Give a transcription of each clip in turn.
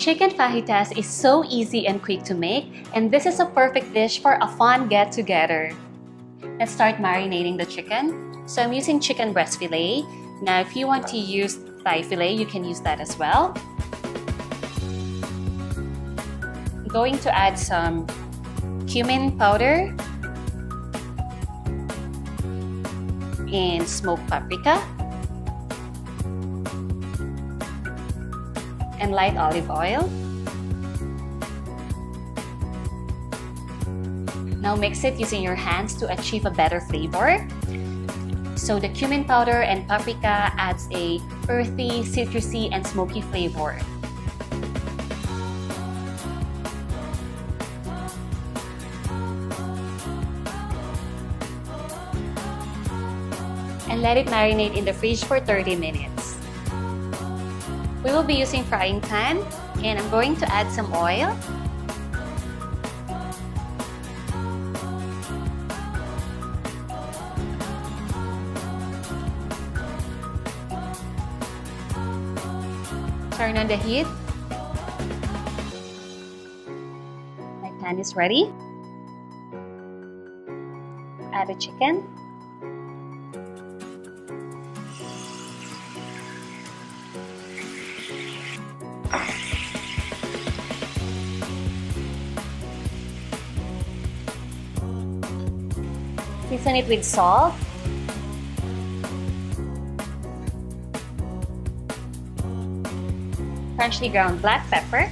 Chicken fajitas is so easy and quick to make, and this is a perfect dish for a fun get-together. Let's start marinating the chicken. So I'm using chicken breast fillet. Now if you want to use thigh fillet, you can use that as well. I'm going to add some cumin powder and smoked paprika and light olive oil. Now mix it using your hands to achieve a better flavor. So the cumin powder and paprika adds a earthy, citrusy, and smoky flavor. And let it marinate in the fridge for 30 minutes. We will be using frying pan, and I'm going to add some oil. Turn on the heat. My pan is ready. Add the chicken. Season it with salt. Freshly ground black pepper.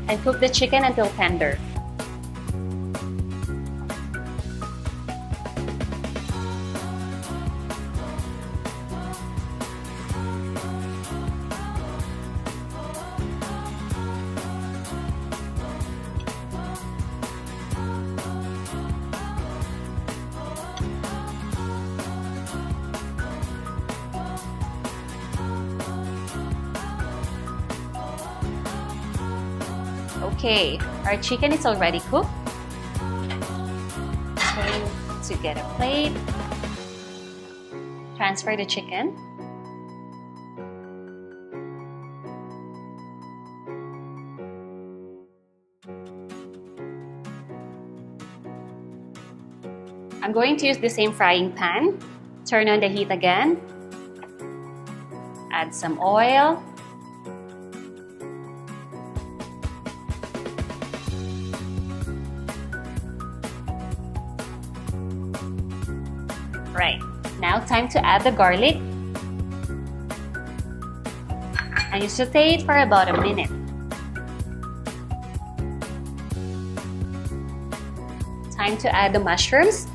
And cook the chicken until tender. Okay, our chicken is already cooked. So to get a plate, transfer the chicken. I'm going to use the same frying pan. Turn on the heat again. Add some oil. Right, now time to add the garlic. And you saute it for about a minute. Time to add the mushrooms.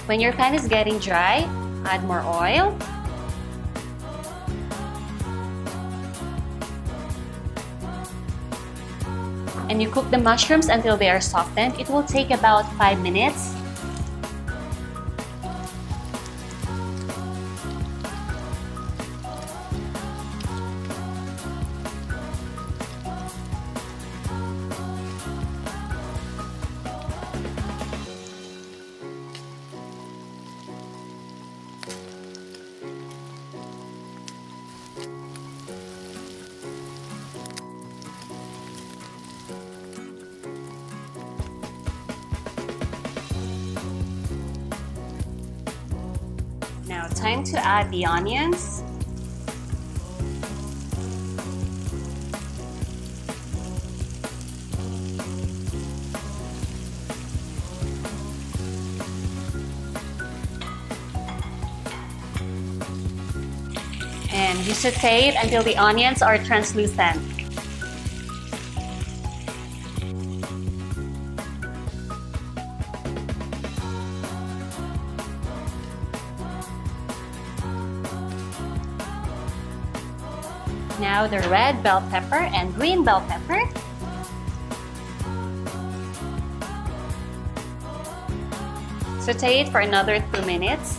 When your pan is getting dry, add more oil. And you cook the mushrooms until they are softened. It will take about 5 minutes. Now time to add the onions. And you saute it until the onions are translucent. Now the red bell pepper and green bell pepper. Saute it for another 2 minutes.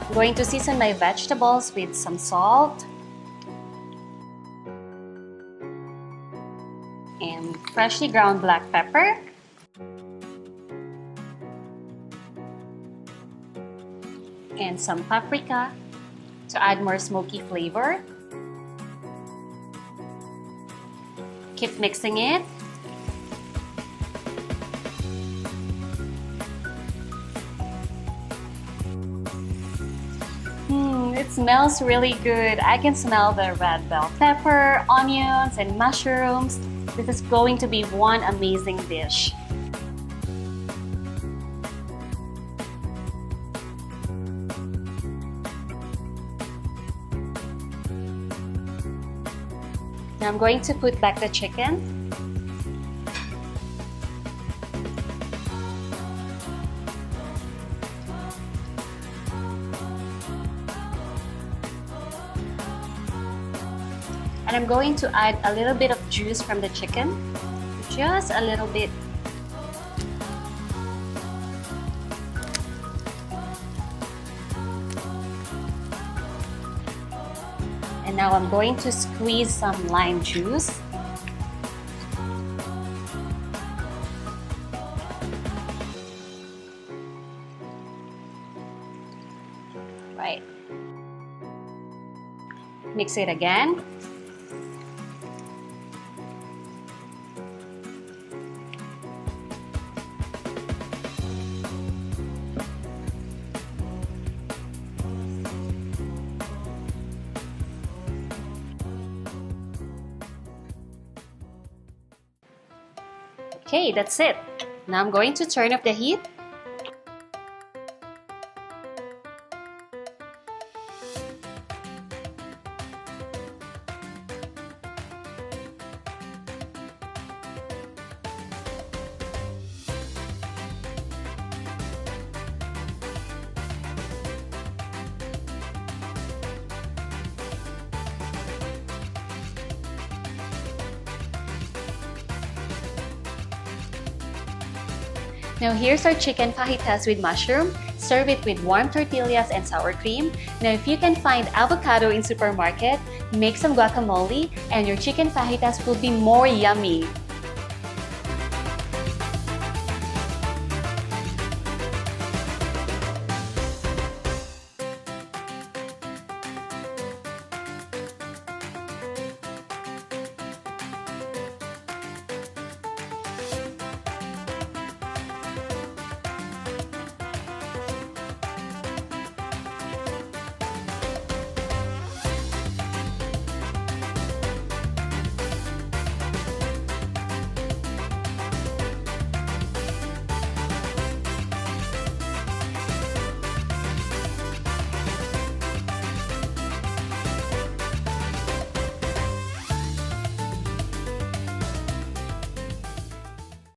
I'm going to season my vegetables with some salt and freshly ground black pepper. And some paprika to add more smoky flavor. Keep mixing it. It smells really good. I can smell the red bell pepper, onions, and mushrooms. This is going to be one amazing dish. Now I'm going to put back the chicken. And I'm going to add a little bit of juice from the chicken. Just a little bit. And now I'm going to squeeze some lime juice. Right. Mix it again. Okay, that's it. Now I'm going to turn up the heat. Now here's our chicken fajitas with mushroom. Serve it with warm tortillas and sour cream. Now if you can find avocado in supermarket, make some guacamole and your chicken fajitas will be more yummy.